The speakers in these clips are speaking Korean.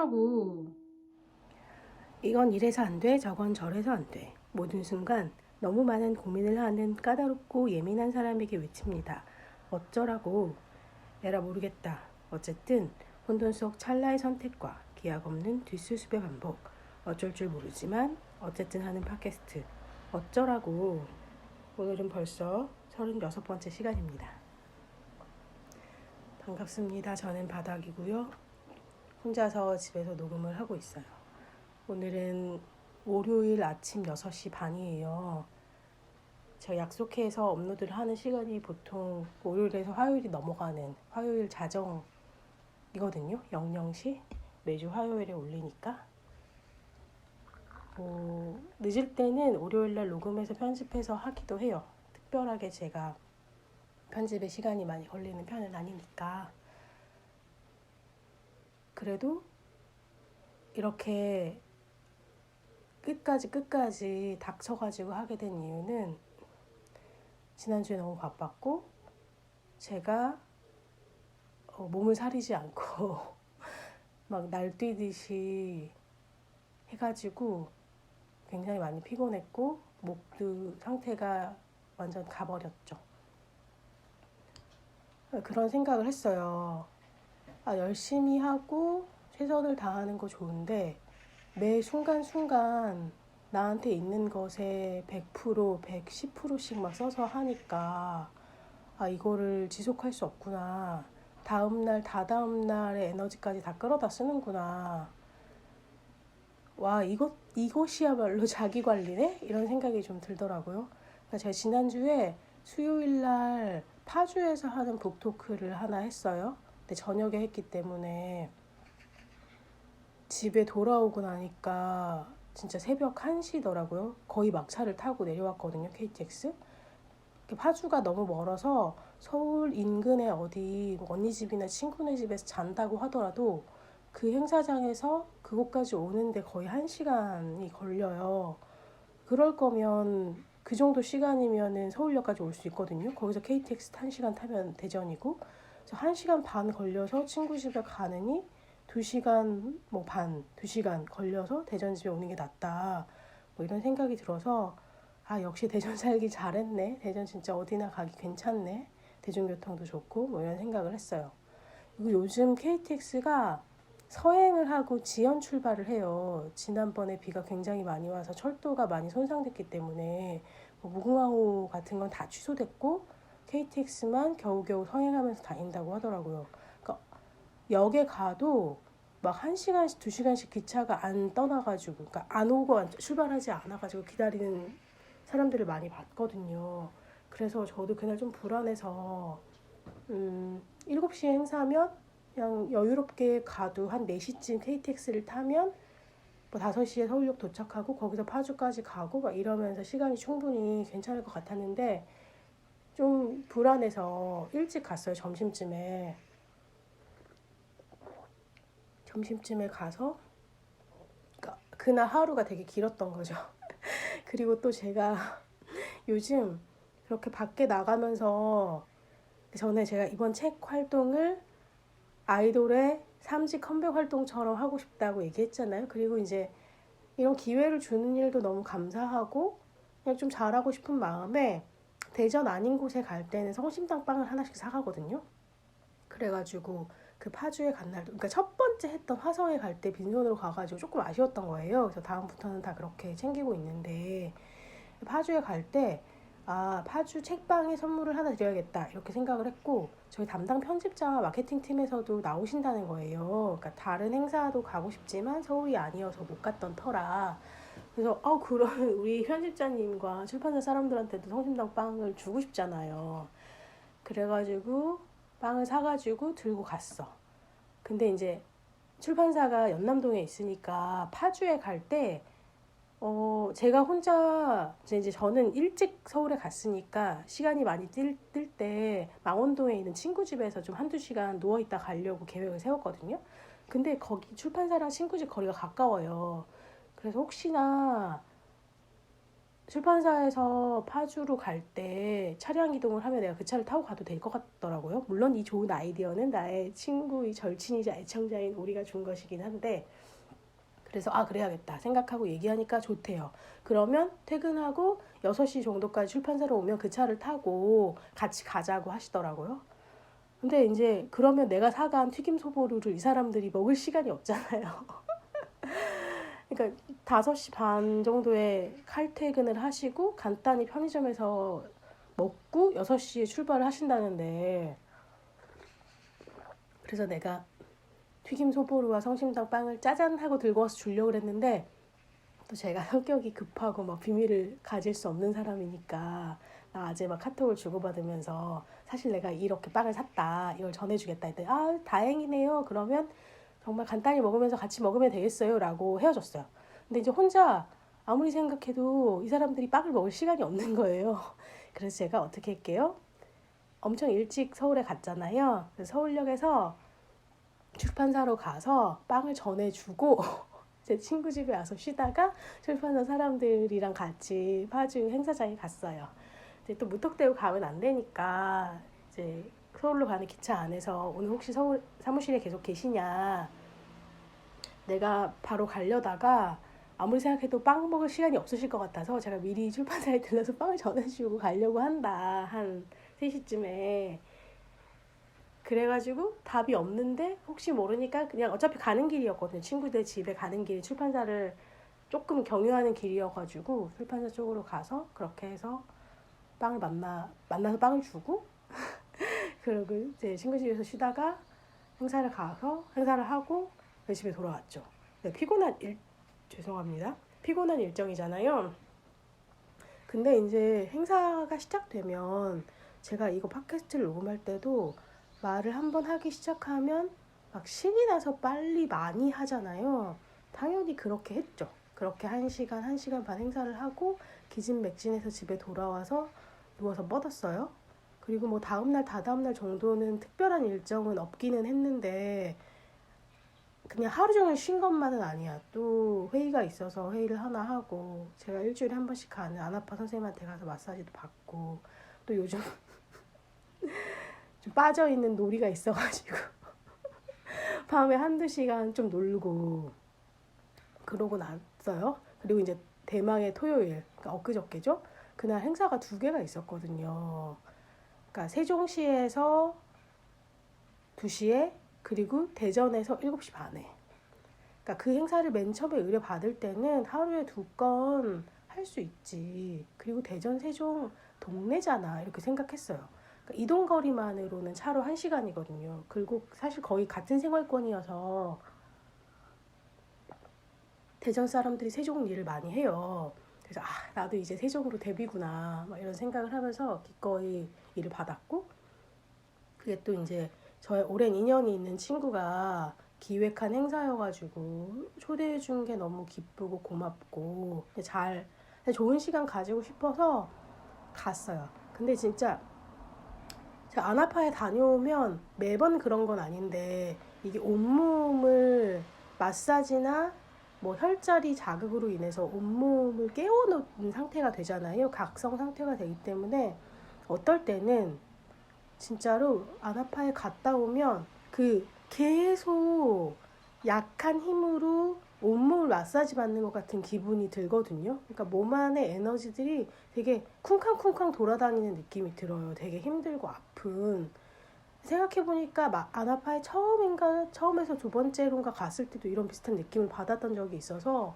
어쩌라고. 이건 이래서 안 돼, 저건 저래서 안 돼. 모든 순간 너무 많은 고민을 하는 까다롭고 예민한 사람에게 외칩니다. 어쩌라고. 에라 모르겠다. 어쨌든 혼돈 속 찰나의 선택과 기약 없는 뒷수습의 반복. 어쩔 줄 모르지만 어쨌든 하는 팟캐스트. 어쩌라고. 오늘은 벌써 36번째 시간입니다. 반갑습니다. 저는 바닥이고요. 혼자서 집에서 녹음을 하고 있어요. 오늘은 월요일 아침 6시 반이에요. 제가 약속해서 업로드를 하는 시간이 보통 월요일에서 화요일이 넘어가는 화요일 자정이거든요. 00시 매주 화요일에 올리니까 늦을 때는 월요일날 녹음해서 편집해서 하기도 해요. 특별하게 제가 편집에 시간이 많이 걸리는 편은 아니니까. 그래도 이렇게 끝까지 닥쳐가지고 하게 된 이유는 지난주에 너무 바빴고 제가 몸을 사리지 않고 막 날뛰듯이 해가지고 굉장히 많이 피곤했고 목도 상태가 완전 가버렸죠. 그런 생각을 했어요. 열심히 하고 최선을 다하는 거 좋은데 매 순간순간 나한테 있는 것에 100%, 110%씩 막 써서 하니까 이거를 지속할 수 없구나. 다음날, 다다음날의 에너지까지 다 끌어다 쓰는구나. 와, 이것이야말로 자기관리네? 이런 생각이 좀 들더라고요. 그러니까 제가 지난주에 수요일날 파주에서 하는 북토크를 하나 했어요. 근데 저녁에 했기 때문에 집에 돌아오고 나니까 진짜 새벽 1시더라고요. 거의 막차를 타고 내려왔거든요, KTX. 파주가 너무 멀어서 서울 인근에 어디 언니 집이나 친구네 집에서 잔다고 하더라도 그 행사장에서 그곳까지 오는데 거의 1시간이 걸려요. 그럴 거면 그 정도 시간이면은 서울역까지 올 수 있거든요. 거기서 KTX 1시간 타면 대전이고. 그래서 1시간 반 걸려서 친구 집에 가느니 2시간 반, 2시간 걸려서 대전 집에 오는 게 낫다. 이런 생각이 들어서 역시 대전 살기 잘했네. 대전 진짜 어디나 가기 괜찮네. 대중교통도 좋고 이런 생각을 했어요. 그리고 요즘 KTX가 서행을 하고 지연 출발을 해요. 지난번에 비가 굉장히 많이 와서 철도가 많이 손상됐기 때문에 무궁화호 같은 건 다 취소됐고 KTX만 겨우겨우 서행하면서 다닌다고 하더라고요. 그러니까 역에 가도 막 1시간씩 2시간씩 기차가 안 떠나가지고 그러니까 안 오고 출발하지 않아가지고 기다리는 사람들을 많이 봤거든요. 그래서 저도 그날 좀 불안해서 7시에 행사하면 그냥 여유롭게 가도 한 4시쯤 KTX를 타면 5시에 서울역 도착하고 거기서 파주까지 가고 막 이러면서 시간이 충분히 괜찮을 것 같았는데 좀 불안해서 일찍 갔어요. 점심쯤에 가서 그날 하루가 되게 길었던 거죠. 그리고 또 제가 요즘 그렇게 밖에 나가면서 전에 제가 이번 책 활동을 아이돌의 3집 컴백 활동처럼 하고 싶다고 얘기했잖아요. 그리고 이제 이런 기회를 주는 일도 너무 감사하고 그냥 좀 잘하고 싶은 마음에 대전 아닌 곳에 갈 때는 성심당 빵을 하나씩 사가거든요. 그래가지고 그 파주에 간 날도 그러니까 첫 번째 했던 화성에 갈 때 빈손으로 가가지고 조금 아쉬웠던 거예요. 그래서 다음부터는 다 그렇게 챙기고 있는데 파주에 갈 때 파주 책방에 선물을 하나 드려야겠다 이렇게 생각을 했고 저희 담당 편집자와 마케팅 팀에서도 나오신다는 거예요. 그러니까 다른 행사도 가고 싶지만 서울이 아니어서 못 갔던 터라 그래서 그러면 우리 편집자님과 출판사 사람들한테도 성심당 빵을 주고 싶잖아요. 그래가지고 빵을 사가지고 들고 갔어. 근데 이제 출판사가 연남동에 있으니까 파주에 갈때 제가 혼자 이제 저는 일찍 서울에 갔으니까 시간이 많이 뜰 때 망원동에 있는 친구 집에서 좀 한두 시간 누워있다 가려고 계획을 세웠거든요. 근데 거기 출판사랑 친구 집 거리가 가까워요. 그래서 혹시나 출판사에서 파주로 갈 때 차량 이동을 하면 내가 그 차를 타고 가도 될 것 같더라고요. 물론 이 좋은 아이디어는 나의 친구의 절친이자 애청자인 우리가 준 것이긴 한데, 그래서 그래야겠다 생각하고 얘기하니까 좋대요. 그러면 퇴근하고 6시 정도까지 출판사로 오면 그 차를 타고 같이 가자고 하시더라고요. 근데 이제 그러면 내가 사간 튀김 소보루를 이 사람들이 먹을 시간이 없잖아요. 그러니까 5시 반 정도에 칼퇴근을 하시고 간단히 편의점에서 먹고 6시에 출발을 하신다는데, 그래서 내가 튀김 소보루와 성심당 빵을 짜잔 하고 들고 와서 주려고 했는데, 또 제가 성격이 급하고 막 비밀을 가질 수 없는 사람이니까 낮에 막 카톡을 주고받으면서 사실 내가 이렇게 빵을 샀다, 이걸 전해주겠다 했더니 다행이네요, 그러면 정말 간단히 먹으면서 같이 먹으면 되겠어요 라고 헤어졌어요. 근데 이제 혼자 아무리 생각해도 이 사람들이 빵을 먹을 시간이 없는 거예요. 그래서 제가 어떻게 할게요? 엄청 일찍 서울에 갔잖아요. 그래서 서울역에서 출판사로 가서 빵을 전해주고 제 친구 집에 와서 쉬다가 출판사 사람들이랑 같이 파주 행사장에 갔어요. 이제 또 무턱대고 가면 안 되니까 이제 서울로 가는 기차 안에서 오늘 혹시 서울 사무실에 계속 계시냐, 내가 바로 가려다가 아무리 생각해도 빵 먹을 시간이 없으실 것 같아서 제가 미리 출판사에 들러서 빵을 전해주고 가려고 한다, 한 3시쯤에. 그래가지고 답이 없는데 혹시 모르니까 그냥 어차피 가는 길이었거든요. 친구들 집에 가는 길이 출판사를 조금 경유하는 길이어가지고 출판사 쪽으로 가서 그렇게 해서 빵을 만나서 빵을 주고 그리고 이제 친구 집에서 쉬다가 행사를 하고 집에 돌아왔죠. 네, 죄송합니다. 피곤한 일정이잖아요. 근데 이제 행사가 시작되면 제가 이거 팟캐스트를 녹음할 때도 말을 한번 하기 시작하면 막 신이 나서 빨리 많이 하잖아요. 당연히 그렇게 했죠. 그렇게 1시간 반 행사를 하고 기진맥진해서 집에 돌아와서 누워서 뻗었어요. 그리고 뭐 다다음날 정도는 특별한 일정은 없기는 했는데 그냥 하루 종일 쉰 것만은 아니야. 또 회의가 있어서 회의를 하나 하고, 제가 일주일에 한 번씩 가는 안아파 선생님한테 가서 마사지도 받고, 또 요즘 좀 빠져있는 놀이가 있어가지고 밤에 1-2시간 좀 놀고 그러고 났어요. 그리고 이제 대망의 토요일, 그러니까 엊그저께죠. 그날 행사가 2개가 있었거든요. 그러니까 세종시에서 2시에, 그리고 대전에서 7시 반에. 그러니까 그 행사를 맨 처음에 의뢰받을 때는 하루에 2건 할 수 있지. 그리고 대전, 세종 동네잖아, 이렇게 생각했어요. 그러니까 이동 거리만으로는 차로 1시간이거든요. 그리고 사실 거의 같은 생활권이어서 대전 사람들이 세종 일을 많이 해요. 그래서 나도 이제 세종으로 데뷔구나, 막 이런 생각을 하면서 기꺼이 일을 받았고, 그게 또 이제 저의 오랜 인연이 있는 친구가 기획한 행사여가지고 초대해 준 게 너무 기쁘고 고맙고 좋은 시간 가지고 싶어서 갔어요. 근데 진짜 제가 안아파에 다녀오면 매번 그런 건 아닌데, 이게 온몸을 마사지나 뭐 혈자리 자극으로 인해서 온몸을 깨워놓은 상태가 되잖아요. 각성 상태가 되기 때문에 어떨 때는 진짜로 안아파에 갔다 오면 계속 약한 힘으로 온몸을 마사지 받는 것 같은 기분이 들거든요. 그러니까 몸 안에 에너지들이 되게 쿵쾅쿵쾅 돌아다니는 느낌이 들어요. 되게 힘들고 아픈. 생각해보니까 안아파에 처음에서 2번째로인가 갔을 때도 이런 비슷한 느낌을 받았던 적이 있어서,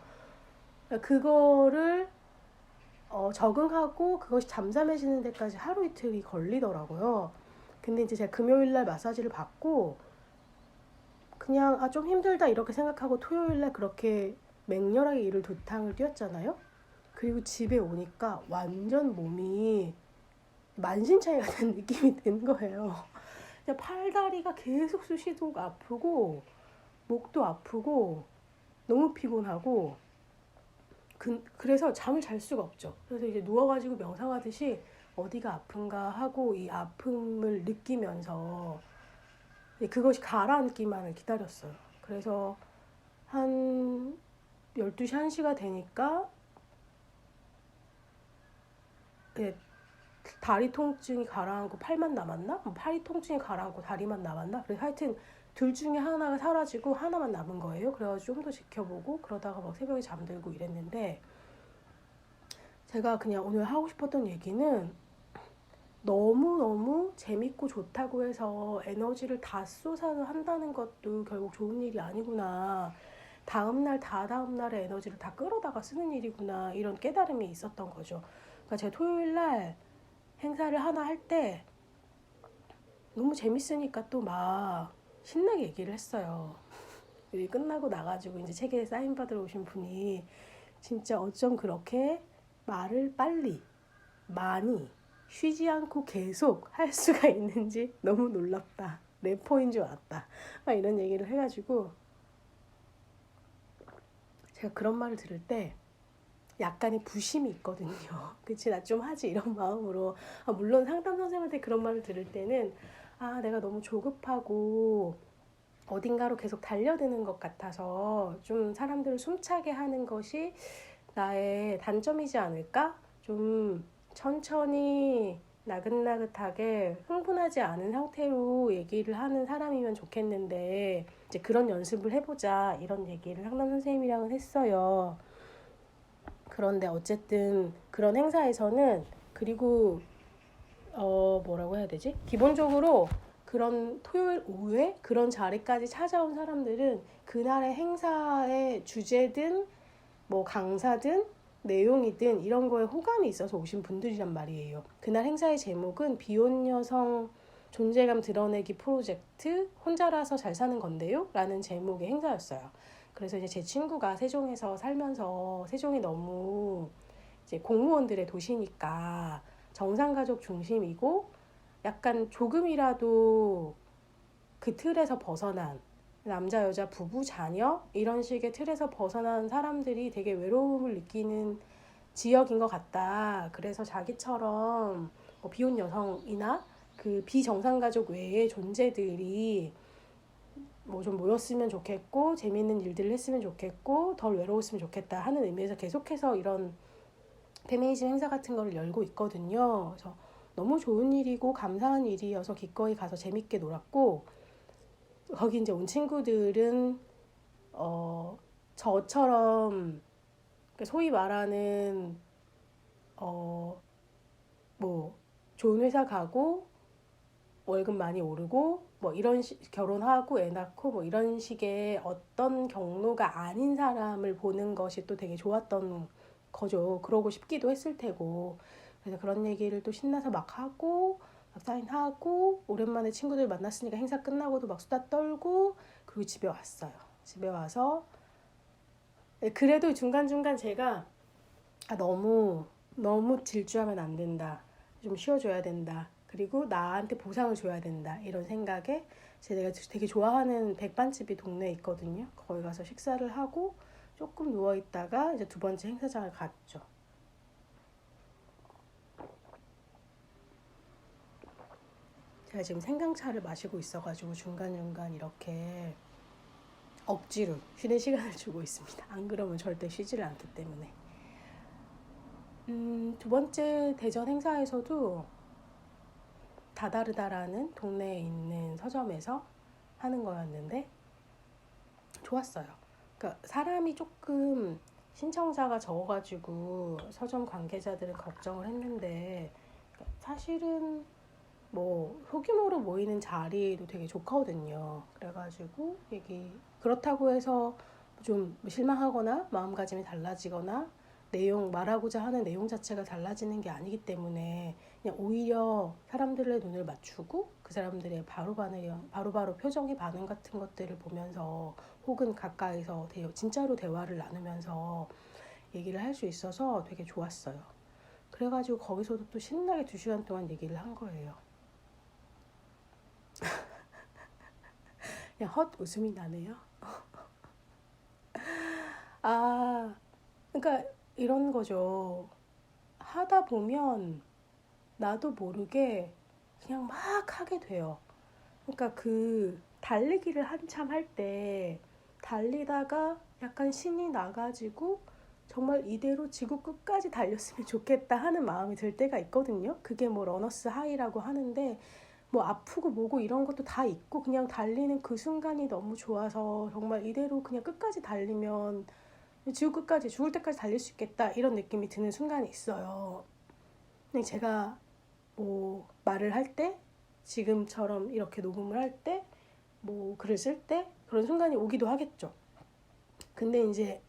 그거를 적응하고 그것이 잠잠해지는 데까지 하루 이틀이 걸리더라고요. 근데 이제 제가 금요일날 마사지를 받고 그냥 좀 힘들다 이렇게 생각하고 토요일날 그렇게 맹렬하게 일을 2탕을 뛰었잖아요. 그리고 집에 오니까 완전 몸이 만신창이가 된 느낌이 든 거예요. 그냥 팔다리가 계속 쑤시고 아프고 목도 아프고 너무 피곤하고 그래서 잠을 잘 수가 없죠. 그래서 이제 누워가지고 명상하듯이 어디가 아픈가 하고 이 아픔을 느끼면서 그것이 가라앉기만을 기다렸어요. 그래서 한 12시 1시가 되니까 다리 통증이 가라앉고 팔만 남았나? 팔이 통증이 가라앉고 다리만 남았나? 그래서 하여튼 둘 중에 하나가 사라지고 하나만 남은 거예요. 그래가지고 좀 더 지켜보고 그러다가 막 새벽에 잠들고 이랬는데, 제가 그냥 오늘 하고 싶었던 얘기는, 너무너무 재밌고 좋다고 해서 에너지를 다 쏟아서 한다는 것도 결국 좋은 일이 아니구나. 다음날, 다다음날의 에너지를 다 끌어다가 쓰는 일이구나. 이런 깨달음이 있었던 거죠. 그러니까 제가 토요일날 행사를 하나 할 때 너무 재밌으니까 또 막 신나게 얘기를 했어요. 끝나고 나가지고 이제 책에 사인 받으러 오신 분이 진짜 어쩜 그렇게 말을 빨리, 많이, 쉬지 않고 계속 할 수가 있는지 너무 놀랍다. 래퍼인 줄 알았다. 막 이런 얘기를 해가지고, 제가 그런 말을 들을 때 약간의 부심이 있거든요. 그치, 나 좀 하지, 이런 마음으로. 물론 상담 선생님한테 그런 말을 들을 때는, 내가 너무 조급하고 어딘가로 계속 달려드는 것 같아서 좀 사람들을 숨차게 하는 것이 나의 단점이지 않을까? 좀 천천히 나긋나긋하게 흥분하지 않은 상태로 얘기를 하는 사람이면 좋겠는데, 이제 그런 연습을 해보자, 이런 얘기를 상담 선생님이랑은 했어요. 그런데 어쨌든 그런 행사에서는, 그리고 뭐라고 해야 되지? 기본적으로 그런 토요일 오후에 그런 자리까지 찾아온 사람들은 그날의 행사의 주제든 뭐 강사든 내용이든 이런 거에 호감이 있어서 오신 분들이란 말이에요. 그날 행사의 제목은 비혼 여성 존재감 드러내기 프로젝트 혼자라서 잘 사는 건데요? 라는 제목의 행사였어요. 그래서 이제 제 친구가 세종에서 살면서, 세종이 너무 이제 공무원들의 도시니까 정상가족 중심이고 약간 조금이라도 그 틀에서 벗어난, 남자, 여자, 부부, 자녀 이런 식의 틀에서 벗어난 사람들이 되게 외로움을 느끼는 지역인 것 같다. 그래서 자기처럼 비혼 여성이나 그 비정상가족 외의 존재들이 뭐 좀 모였으면 좋겠고 재미있는 일들을 했으면 좋겠고 덜 외로웠으면 좋겠다 하는 의미에서 계속해서 이런 페미니즘 행사 같은 거를 열고 있거든요. 그래서 너무 좋은 일이고 감사한 일이어서 기꺼이 가서 재밌게 놀았고, 거기 이제 온 친구들은 저처럼 소위 말하는 뭐 좋은 회사 가고 월급 많이 오르고 뭐 이런 결혼하고 애 낳고 뭐 이런 식의 어떤 경로가 아닌 사람을 보는 것이 또 되게 좋았던 거죠. 그러고 싶기도 했을 테고. 그래서 그런 얘기를 또 신나서 막 하고 막 사인하고 오랜만에 친구들 만났으니까 행사 끝나고도 막 수다 떨고, 그리고 집에 왔어요. 집에 와서 그래도 중간중간 제가 너무 질주하면 안 된다. 좀 쉬어줘야 된다. 그리고 나한테 보상을 줘야 된다. 이런 생각에 제가 되게 좋아하는 백반집이 동네에 있거든요. 거기 가서 식사를 하고 조금 누워있다가 이제 두 번째 행사장을 갔죠. 제가 지금 생강차를 마시고 있어가지고 중간중간 이렇게 억지로 쉬는 시간을 주고 있습니다. 안 그러면 절대 쉬지를 않기 때문에. 두 번째 대전 행사에서도 다다르다라는 동네에 있는 서점에서 하는 거였는데 좋았어요. 그러니까 사람이 조금 신청자가 적어가지고 서점 관계자들은 걱정을 했는데, 사실은 뭐 소규모로 모이는 자리도 되게 좋거든요. 그래가지고 그렇다고 해서 좀 실망하거나 마음가짐이 달라지거나 말하고자 하는 내용 자체가 달라지는 게 아니기 때문에 그냥 오히려 사람들의 눈을 맞추고 그 사람들의 바로바로 표정의 반응 같은 것들을 보면서 혹은 가까이서 진짜로 대화를 나누면서 얘기를 할 수 있어서 되게 좋았어요. 그래가지고 거기서도 또 신나게 2시간 동안 얘기를 한 거예요. 그냥 헛 웃음이 나네요. 그러니까 이런 거죠. 하다 보면 나도 모르게 그냥 막 하게 돼요. 그러니까 그 달리기를 한참 할 때 달리다가 약간 신이 나가지고 정말 이대로 지구 끝까지 달렸으면 좋겠다 하는 마음이 들 때가 있거든요. 그게 뭐 러너스 하이라고 하는데 뭐 아프고 뭐고 이런 것도 다 있고 그냥 달리는 그 순간이 너무 좋아서 정말 이대로 그냥 끝까지 달리면 지구 끝까지 죽을 때까지 달릴 수 있겠다 이런 느낌이 드는 순간이 있어요. 근데 제가 뭐 말을 할 때 지금처럼 이렇게 녹음을 할 때 뭐 글을 쓸 때 그런 순간이 오기도 하겠죠. 근데 이제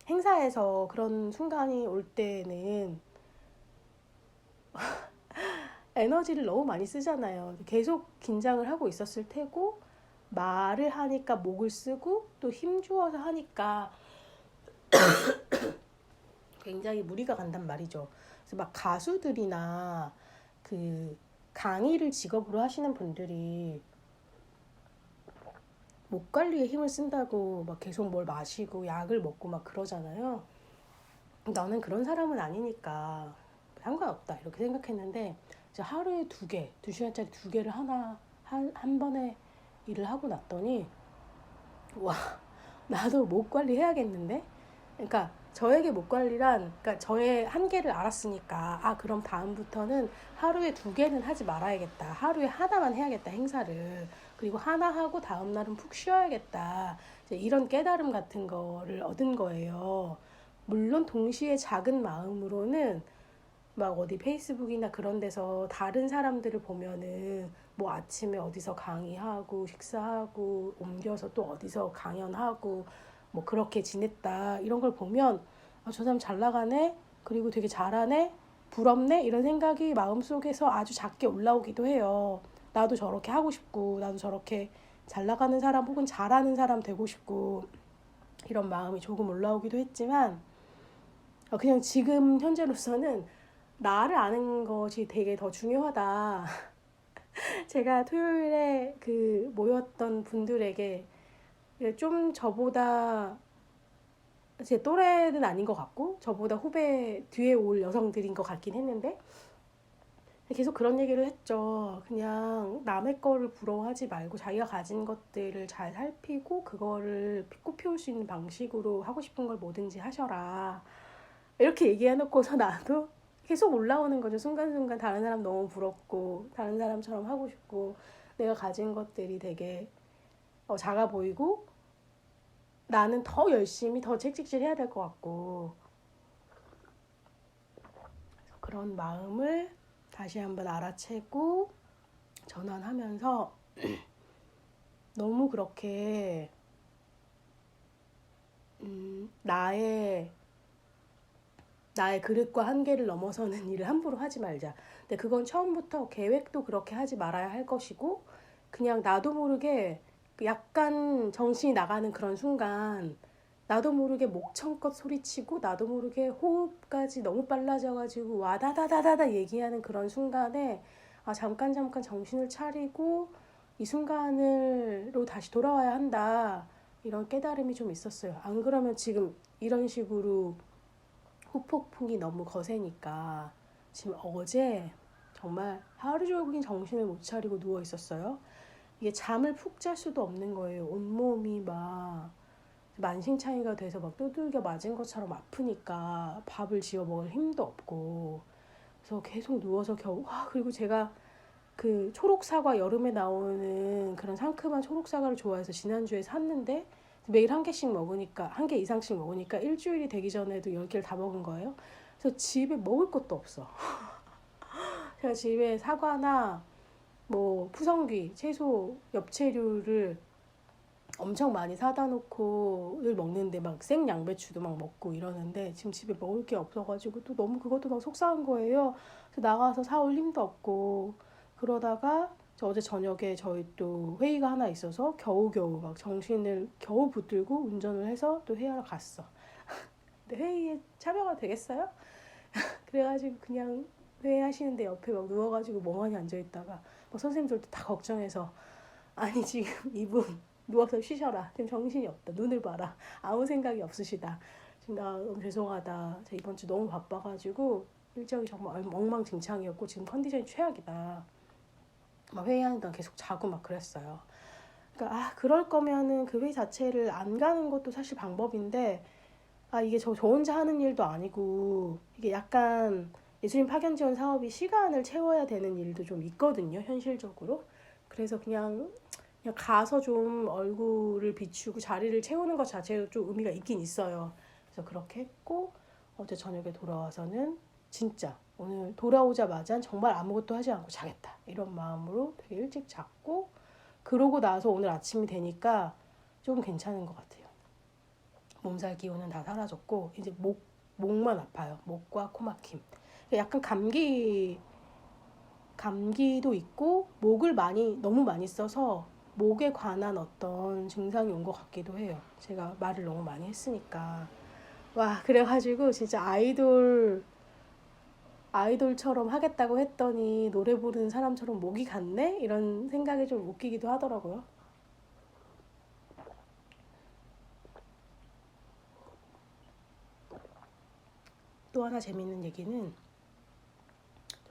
행사에서 그런 순간이 올 때는 에너지를 너무 많이 쓰잖아요. 계속 긴장을 하고 있었을 테고 말을 하니까 목을 쓰고 또 힘주어서 하니까 굉장히 무리가 간단 말이죠. 그래서 막 가수들이나 그 강의를 직업으로 하시는 분들이 목 관리에 힘을 쓴다고 막 계속 뭘 마시고 약을 먹고 막 그러잖아요. 나는 그런 사람은 아니니까 상관없다 이렇게 생각했는데 하루에 2개, 2시간짜리 2개를 한 번에 일을 하고 났더니 와 나도 목 관리 해야겠는데? 그러니까 저에게 목 관리란 그러니까 저의 한계를 알았으니까 그럼 다음부터는 하루에 2개는 하지 말아야겠다. 하루에 하나만 해야겠다 행사를. 그리고 하나 하고 다음 날은 푹 쉬어야겠다. 이제 이런 깨달음 같은 거를 얻은 거예요. 물론 동시에 작은 마음으로는 막 어디 페이스북이나 그런 데서 다른 사람들을 보면은 뭐 아침에 어디서 강의하고 식사하고 옮겨서 또 어디서 강연하고 뭐 그렇게 지냈다 이런 걸 보면 저 사람 잘 나가네 그리고 되게 잘하네 부럽네 이런 생각이 마음속에서 아주 작게 올라오기도 해요. 나도 저렇게 하고 싶고 나도 저렇게 잘 나가는 사람 혹은 잘하는 사람 되고 싶고 이런 마음이 조금 올라오기도 했지만 그냥 지금 현재로서는 나를 아는 것이 되게 더 중요하다. 제가 토요일에 그 모였던 분들에게 좀 저보다 제 또래는 아닌 것 같고 저보다 후배 뒤에 올 여성들인 것 같긴 했는데 계속 그런 얘기를 했죠. 그냥 남의 거를 부러워하지 말고 자기가 가진 것들을 잘 살피고 그거를 꽃피울 수 있는 방식으로 하고 싶은 걸 뭐든지 하셔라. 이렇게 얘기해놓고서 나도 계속 올라오는 거죠. 순간순간 다른 사람 너무 부럽고 다른 사람처럼 하고 싶고 내가 가진 것들이 되게 작아 보이고 나는 더 열심히 더 책찍질 해야 될 것 같고 그런 마음을 다시 한번 알아채고 전환하면서 너무 그렇게 나의 그릇과 한계를 넘어서는 일을 함부로 하지 말자. 근데 그건 처음부터 계획도 그렇게 하지 말아야 할 것이고 그냥 나도 모르게 약간 정신이 나가는 그런 순간 나도 모르게 목청껏 소리치고 나도 모르게 호흡까지 너무 빨라져가지고 와다다다다다 얘기하는 그런 순간에 잠깐 정신을 차리고 이 순간으로 다시 돌아와야 한다. 이런 깨달음이 좀 있었어요. 안 그러면 지금 이런 식으로 후폭풍이 너무 거세니까 지금 어제 정말 하루 종일 정신을 못 차리고 누워 있었어요. 이게 잠을 푹 잘 수도 없는 거예요. 온몸이 막 만신창이가 돼서 막 두들겨 맞은 것처럼 아프니까 밥을 지어 먹을 힘도 없고 그래서 계속 누워서 겨우 그리고 제가 그 초록사과 여름에 나오는 그런 상큼한 초록사과를 좋아해서 지난주에 샀는데 매일 1개씩 먹으니까 1개 이상씩 먹으니까 일주일이 되기 전에도 10개를 다 먹은 거예요. 그래서 집에 먹을 것도 없어. 제가 집에 사과나 뭐 푸성귀, 채소, 엽채류를 엄청 많이 사다 놓고 늘 먹는데 막 생양배추도 막 먹고 이러는데 지금 집에 먹을 게 없어가지고 또 너무 그것도 너무 속상한 거예요. 그래서 나가서 사올 힘도 없고 그러다가 어제 저녁에 저희 또 회의가 하나 있어서 겨우겨우 막 정신을 겨우 붙들고 운전을 해서 또 회의하러 갔어. 근데 회의에 참여가 되겠어요? 그래가지고 그냥 회의하시는데 옆에 막 누워가지고 멍하니 앉아있다가 막 선생님들도 다 걱정해서 아니 지금 이분 누워서 쉬셔라. 지금 정신이 없다. 눈을 봐라. 아무 생각이 없으시다. 지금 나 너무 죄송하다. 제가 이번 주 너무 바빠가지고 일정이 정말 엉망진창이었고 지금 컨디션이 최악이다. 막 회의하는 동안 계속 자고 막 그랬어요. 그러니까 그럴 거면은 그 회의 자체를 안 가는 것도 사실 방법인데 아, 이게 저 혼자 하는 일도 아니고, 이게 약간 예수님 파견 지원 사업이 시간을 채워야 되는 일도 좀 있거든요, 현실적으로. 그래서 그냥 가서 좀 얼굴을 비추고 자리를 채우는 것 자체도 좀 의미가 있긴 있어요. 그래서 그렇게 했고, 어제 저녁에 돌아와서는 진짜 오늘 돌아오자마자 정말 아무것도 하지 않고 자겠다. 이런 마음으로 되게 일찍 잤고, 그러고 나서 오늘 아침이 되니까 좀 괜찮은 것 같아요. 몸살 기운은 다 사라졌고 이제 목만 아파요. 목과 코막힘. 약간 감기도 있고 목을 너무 많이 써서 목에 관한 어떤 증상이 온 것 같기도 해요. 제가 말을 너무 많이 했으니까. 와, 그래가지고 진짜 아이돌처럼 하겠다고 했더니 노래 부르는 사람처럼 목이 갔네? 이런 생각이 좀 웃기기도 하더라고요. 또 하나 재밌는 얘기는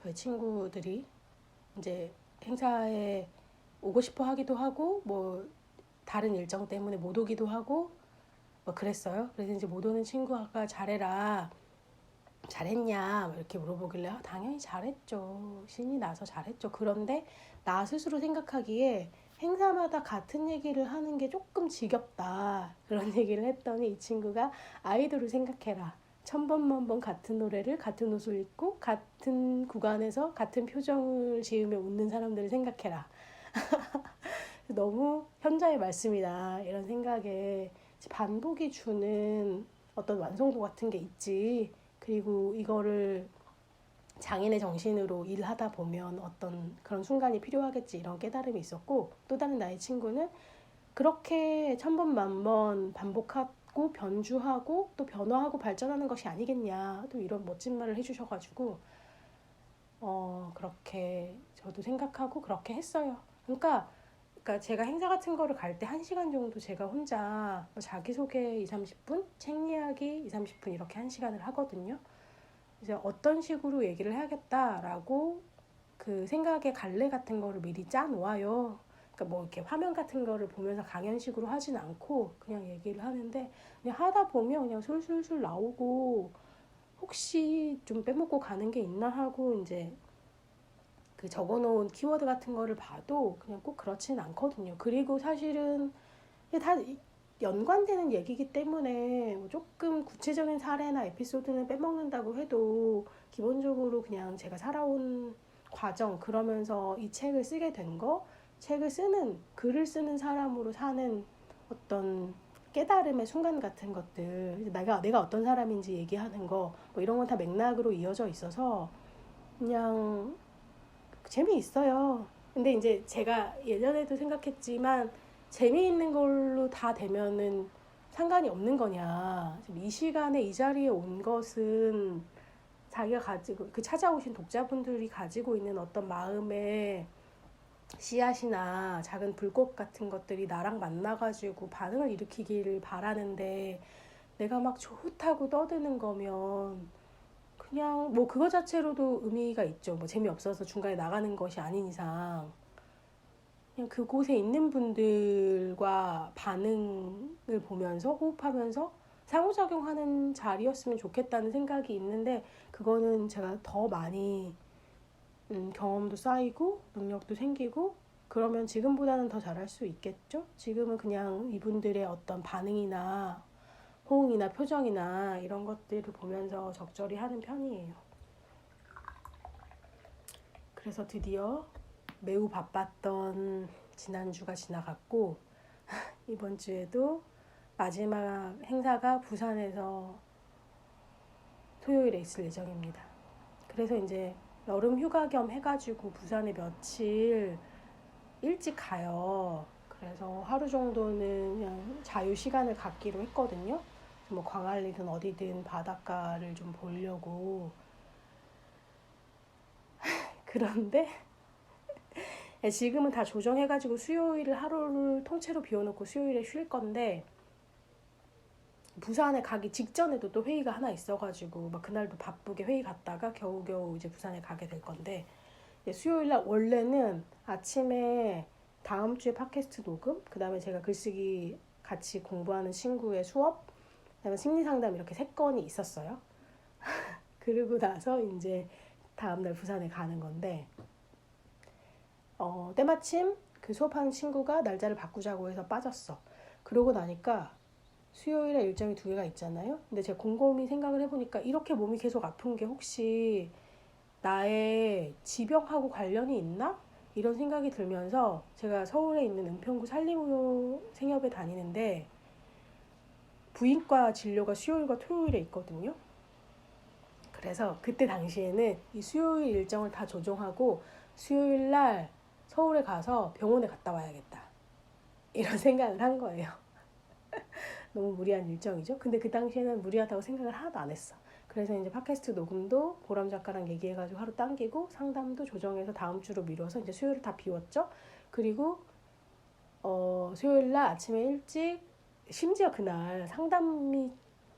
저희 친구들이 이제 행사에 오고 싶어 하기도 하고 뭐 다른 일정 때문에 못 오기도 하고 뭐 그랬어요. 그래서 이제 못 오는 친구가 잘했냐 이렇게 물어보길래 당연히 잘했죠. 신이 나서 잘했죠. 그런데 나 스스로 생각하기에 행사마다 같은 얘기를 하는 게 조금 지겹다. 그런 얘기를 했더니 이 친구가 아이돌을 생각해라. 천번만번 같은 노래를 같은 옷을 입고 같은 구간에서 같은 표정을 지으며 웃는 사람들을 생각해라. 너무 현자의 말씀이다. 이런 생각에 반복이 주는 어떤 완성도 같은 게 있지. 그리고 이거를 장인의 정신으로 일하다 보면 어떤 그런 순간이 필요하겠지. 이런 깨달음이 있었고, 또 다른 나의 친구는 그렇게 천번 만번 반복하고 변주하고 또 변화하고 발전하는 것이 아니겠냐. 또 이런 멋진 말을 해주셔가지고 그렇게 저도 생각하고 그렇게 했어요. 그러니까 제가 행사 같은 거를 갈 때 1시간 정도 제가 혼자 자기소개 2, 30분, 책 이야기 2, 30분 이렇게 1시간을 하거든요. 이제 어떤 식으로 얘기를 해야겠다라고 그 생각의 갈래 같은 거를 미리 짜 놓아요. 그러니까 뭐 이렇게 화면 같은 거를 보면서 강연식으로 하진 않고 그냥 얘기를 하는데 그냥 하다 보면 그냥 술술술 나오고 혹시 좀 빼먹고 가는 게 있나 하고 이제 그 적어놓은 키워드 같은 거를 봐도 그냥 꼭 그렇진 않거든요. 그리고 사실은 다 연관되는 얘기이기 때문에 뭐 조금 구체적인 사례나 에피소드는 빼먹는다고 해도 기본적으로 그냥 제가 살아온 과정 그러면서 이 책을 쓰게 된 거, 글을 쓰는 사람으로 사는 어떤 깨달음의 순간 같은 것들, 내가 어떤 사람인지 얘기하는 거, 뭐 이런 건 다 맥락으로 이어져 있어서 그냥 재미있어요. 근데 이제 제가 예전에도 생각했지만 재미있는 걸로 다 되면은 상관이 없는 거냐. 이 시간에 이 자리에 온 것은 자기가 가지고 찾아오신 독자분들이 가지고 있는 어떤 마음의 씨앗이나 작은 불꽃 같은 것들이 나랑 만나가지고 반응을 일으키기를 바라는데 내가 막 좋다고 떠드는 거면 그냥 뭐 그거 자체로도 의미가 있죠. 뭐 재미없어서 중간에 나가는 것이 아닌 이상 그냥 그곳에 있는 분들과 반응을 보면서 호흡하면서 상호작용하는 자리였으면 좋겠다는 생각이 있는데 그거는 제가 더 많이 경험도 쌓이고 능력도 생기고 그러면 지금보다는 더 잘할 수 있겠죠? 지금은 그냥 이분들의 어떤 반응이나 호응이나 표정이나 이런 것들을 보면서 적절히 하는 편이에요. 그래서 드디어 매우 바빴던 지난주가 지나갔고 이번 주에도 마지막 행사가 부산에서 토요일에 있을 예정입니다. 그래서 이제 여름 휴가 겸 해가지고 부산에 며칠 일찍 가요. 그래서 하루 정도는 그냥 자유 시간을 갖기로 했거든요. 뭐 광안리든 어디든 바닷가를 좀 보려고. 그런데 지금은 다 조정해가지고 수요일을 하루를 통째로 비워놓고 수요일에 쉴 건데 부산에 가기 직전에도 또 회의가 하나 있어가지고 막 그날도 바쁘게 회의 갔다가 겨우겨우 이제 부산에 가게 될 건데 수요일날 원래는 아침에 다음 주에 팟캐스트 녹음 그 다음에 제가 글쓰기 같이 공부하는 친구의 수업 그다음에 심리 상담 이렇게 3건이 있었어요. 그러고 나서 이제 다음날 부산에 가는 건데 때마침 그 수업하는 친구가 날짜를 바꾸자고 해서 빠졌어. 그러고 나니까 수요일에 일정이 2개가 있잖아요. 근데 제가 곰곰이 생각을 해보니까 이렇게 몸이 계속 아픈 게 혹시 나의 지병하고 관련이 있나? 이런 생각이 들면서 제가 서울에 있는 은평구 산림의료 생협에 다니는데 부인과 진료가 수요일과 토요일에 있거든요. 그래서 그때 당시에는 이 수요일 일정을 다 조정하고 수요일 날 서울에 가서 병원에 갔다 와야겠다. 이런 생각을 한 거예요. 너무 무리한 일정이죠. 근데 그 당시에는 무리하다고 생각을 하나도 안 했어. 그래서 이제 팟캐스트 녹음도 보람 작가랑 얘기해가지고 하루 당기고 상담도 조정해서 다음 주로 미뤄서 이제 수요일을 다 비웠죠. 그리고 수요일 날 아침에 일찍, 심지어 그날 상담이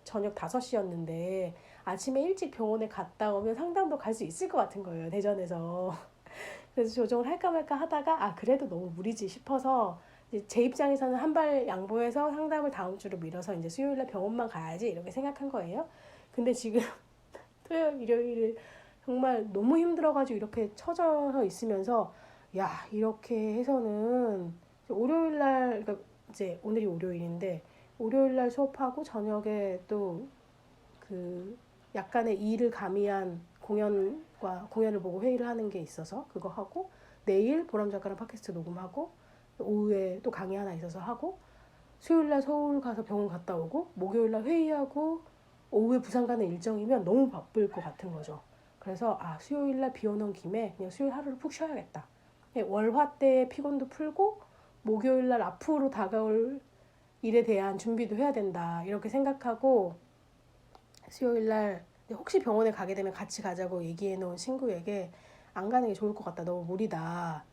저녁 5시였는데 아침에 일찍 병원에 갔다 오면 상담도 갈 수 있을 것 같은 거예요, 대전에서. 그래서 조정을 할까 말까 하다가 그래도 너무 무리지 싶어서 제 입장에서는 한 발 양보해서 상담을 다음 주로 미뤄서 이제 수요일날 병원만 가야지 이렇게 생각한 거예요. 근데 지금 토요일, 일요일 정말 너무 힘들어가지고 이렇게 처져서 있으면서 야, 이렇게 해서는 월요일날, 그러니까 이제 오늘이 월요일인데 월요일날 수업하고 저녁에 또 그 약간의 일을 가미한 공연을 보고 회의를 하는 게 있어서 그거 하고 내일 보람 작가랑 팟캐스트 녹음하고 오후에 또 강의 하나 있어서 하고 수요일날 서울 가서 병원 갔다 오고 목요일날 회의하고 오후에 부산 가는 일정이면 너무 바쁠 것 같은 거죠. 그래서 수요일날 비워놓은 김에 그냥 수요일 하루를 푹 쉬어야겠다. 월화 때 피곤도 풀고 목요일날 앞으로 다가올 일에 대한 준비도 해야 된다 이렇게 생각하고 수요일날 혹시 병원에 가게 되면 같이 가자고 얘기해놓은 친구에게 안 가는 게 좋을 것 같다. 너무 무리다.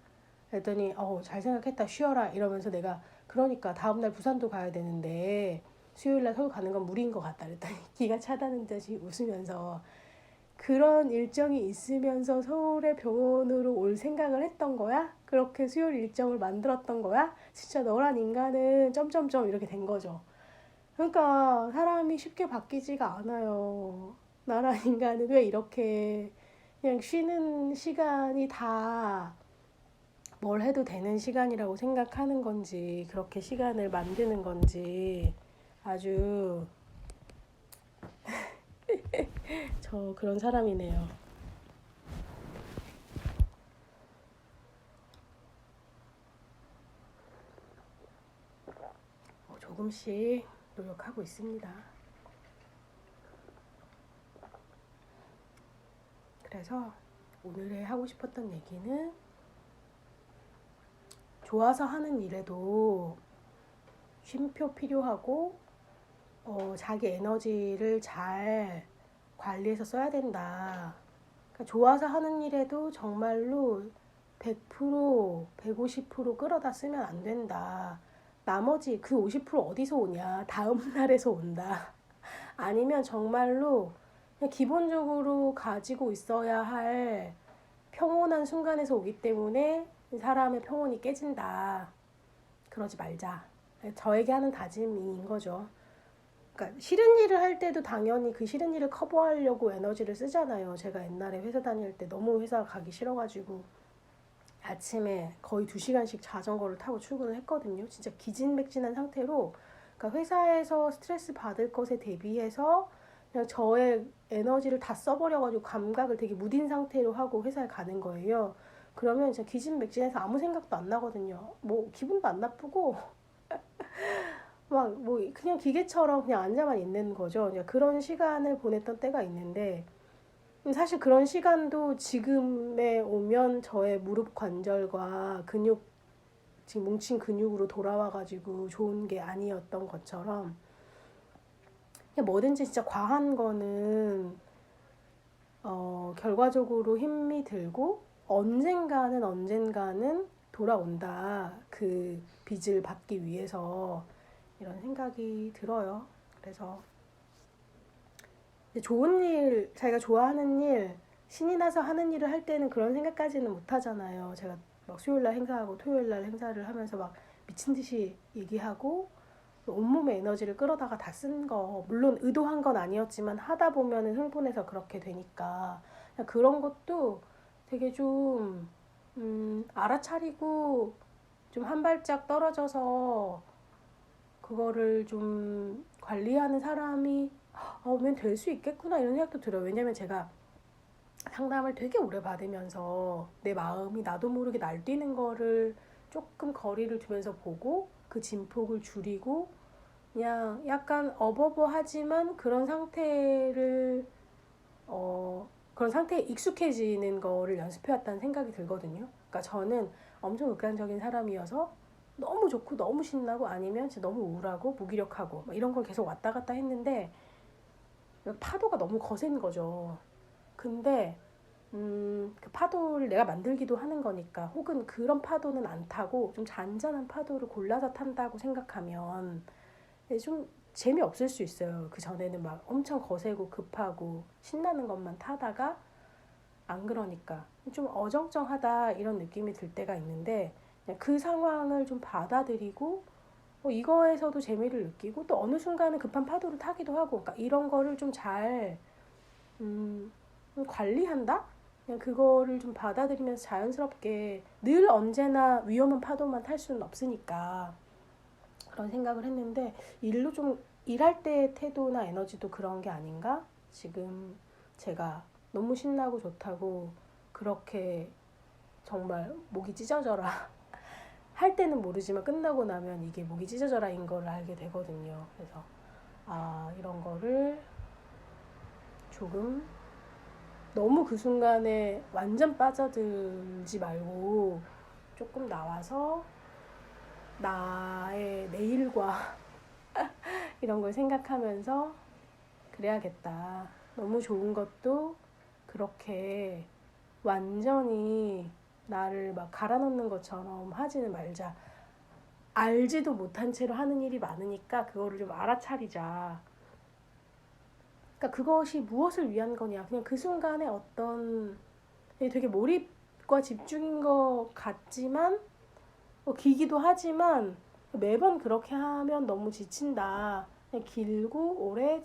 그랬더니 잘 생각했다. 쉬어라. 이러면서 내가 그러니까 다음날 부산도 가야 되는데 수요일날 서울 가는 건 무리인 것 같다. 그랬더니 기가 차다는 듯이 웃으면서 그런 일정이 있으면서 서울에 병원으로 올 생각을 했던 거야? 그렇게 수요일 일정을 만들었던 거야? 진짜 너란 인간은 점점점 이렇게 된 거죠. 그러니까 사람이 쉽게 바뀌지가 않아요. 나란 인간은 왜 이렇게 그냥 쉬는 시간이 다 뭘 해도 되는 시간이라고 생각하는 건지 그렇게 시간을 만드는 건지 아주 저 그런 사람이네요. 조금씩 노력하고 있습니다. 그래서 오늘에 하고 싶었던 얘기는 좋아서 하는 일에도 쉼표 필요하고 자기 에너지를 잘 관리해서 써야 된다. 그러니까 좋아서 하는 일에도 정말로 100%, 150% 끌어다 쓰면 안 된다. 나머지 그 50% 어디서 오냐? 다음 날에서 온다. 아니면 정말로 그냥 기본적으로 가지고 있어야 할 평온한 순간에서 오기 때문에 사람의 평온이 깨진다. 그러지 말자. 저에게 하는 다짐인 거죠. 그러니까 싫은 일을 할 때도 당연히 그 싫은 일을 커버하려고 에너지를 쓰잖아요. 제가 옛날에 회사 다닐 때 너무 회사 가기 싫어가지고 아침에 거의 2시간씩 자전거를 타고 출근을 했거든요. 진짜 기진맥진한 상태로 그러니까 회사에서 스트레스 받을 것에 대비해서 그냥 저의 에너지를 다 써버려가지고 감각을 되게 무딘 상태로 하고 회사에 가는 거예요. 그러면 진짜 기진맥진해서 아무 생각도 안 나거든요. 뭐 기분도 안 나쁘고 막 뭐 그냥 기계처럼 그냥 앉아만 있는 거죠. 그냥 그런 시간을 보냈던 때가 있는데 사실 그런 시간도 지금에 오면 저의 무릎 관절과 근육 지금 뭉친 근육으로 돌아와가지고 좋은 게 아니었던 것처럼 그냥 뭐든지 진짜 과한 거는 결과적으로 힘이 들고 언젠가는 돌아온다. 그 빚을 받기 위해서 이런 생각이 들어요. 그래서 좋은 일, 자기가 좋아하는 일, 신이 나서 하는 일을 할 때는 그런 생각까지는 못 하잖아요. 제가 막 수요일날 행사하고 토요일날 행사를 하면서 막 미친 듯이 얘기하고 온몸의 에너지를 끌어다가 다 쓴 거, 물론 의도한 건 아니었지만 하다 보면은 흥분해서 그렇게 되니까 그런 것도 되게 좀 알아차리고 좀 한 발짝 떨어져서 그거를 좀 관리하는 사람이 면 될 수 있겠구나 이런 생각도 들어요. 왜냐면 제가 상담을 되게 오래 받으면서 내 마음이 나도 모르게 날뛰는 거를 조금 거리를 두면서 보고 그 진폭을 줄이고 그냥 약간 어버버하지만 그런 상태에 익숙해지는 거를 연습해왔다는 생각이 들거든요. 그러니까 저는 엄청 극단적인 사람이어서 너무 좋고 너무 신나고 아니면 진짜 너무 우울하고 무기력하고 이런 걸 계속 왔다 갔다 했는데 파도가 너무 거센 거죠. 근데 그 파도를 내가 만들기도 하는 거니까 혹은 그런 파도는 안 타고 좀 잔잔한 파도를 골라서 탄다고 생각하면 좀 재미없을 수 있어요. 그 전에는 막 엄청 거세고 급하고 신나는 것만 타다가 안 그러니까 좀 어정쩡하다 이런 느낌이 들 때가 있는데 그냥 그 상황을 좀 받아들이고 이거에서도 재미를 느끼고 또 어느 순간은 급한 파도를 타기도 하고 그러니까 이런 거를 좀 잘 관리한다? 그냥 그거를 좀 받아들이면서 자연스럽게 늘 언제나 위험한 파도만 탈 수는 없으니까 그런 생각을 했는데 일로 좀 일할 때의 태도나 에너지도 그런 게 아닌가? 지금 제가 너무 신나고 좋다고 그렇게 정말 목이 찢어져라 할 때는 모르지만 끝나고 나면 이게 목이 찢어져라인 걸 알게 되거든요. 그래서 이런 거를 조금 너무 그 순간에 완전 빠져들지 말고 조금 나와서 나의 내일과 이런 걸 생각하면서 그래야겠다. 너무 좋은 것도 그렇게 완전히 나를 막 갈아넣는 것처럼 하지는 말자. 알지도 못한 채로 하는 일이 많으니까 그거를 좀 알아차리자. 그러니까 그것이 무엇을 위한 거냐. 그냥 그 순간에 어떤 되게 몰입과 집중인 것 같지만 기기도 하지만 매번 그렇게 하면 너무 지친다. 그냥 길고 오래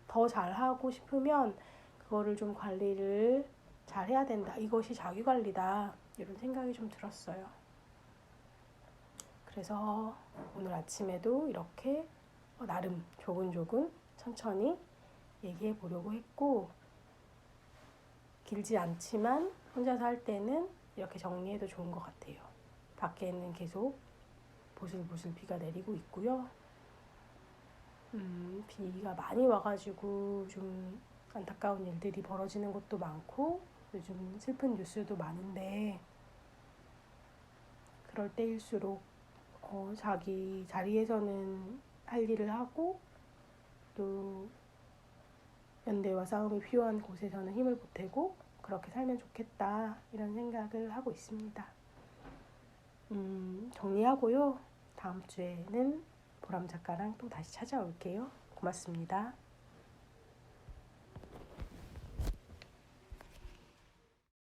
더 잘하고 싶으면 그거를 좀 관리를 잘 해야 된다. 이것이 자기관리다. 이런 생각이 좀 들었어요. 그래서 오늘 아침에도 이렇게 나름 조근조근 천천히 얘기해 보려고 했고 길지 않지만 혼자서 할 때는 이렇게 정리해도 좋은 것 같아요. 밖에는 계속 보슬보슬 비가 내리고 있고요. 비가 많이 와가지고 좀 안타까운 일들이 벌어지는 것도 많고 요즘 슬픈 뉴스도 많은데 그럴 때일수록 자기 자리에서는 할 일을 하고 또 연대와 싸움이 필요한 곳에서는 힘을 보태고 그렇게 살면 좋겠다 이런 생각을 하고 있습니다. 정리하고요. 다음 주에는 보람 작가랑 또 다시 찾아올게요. 고맙습니다.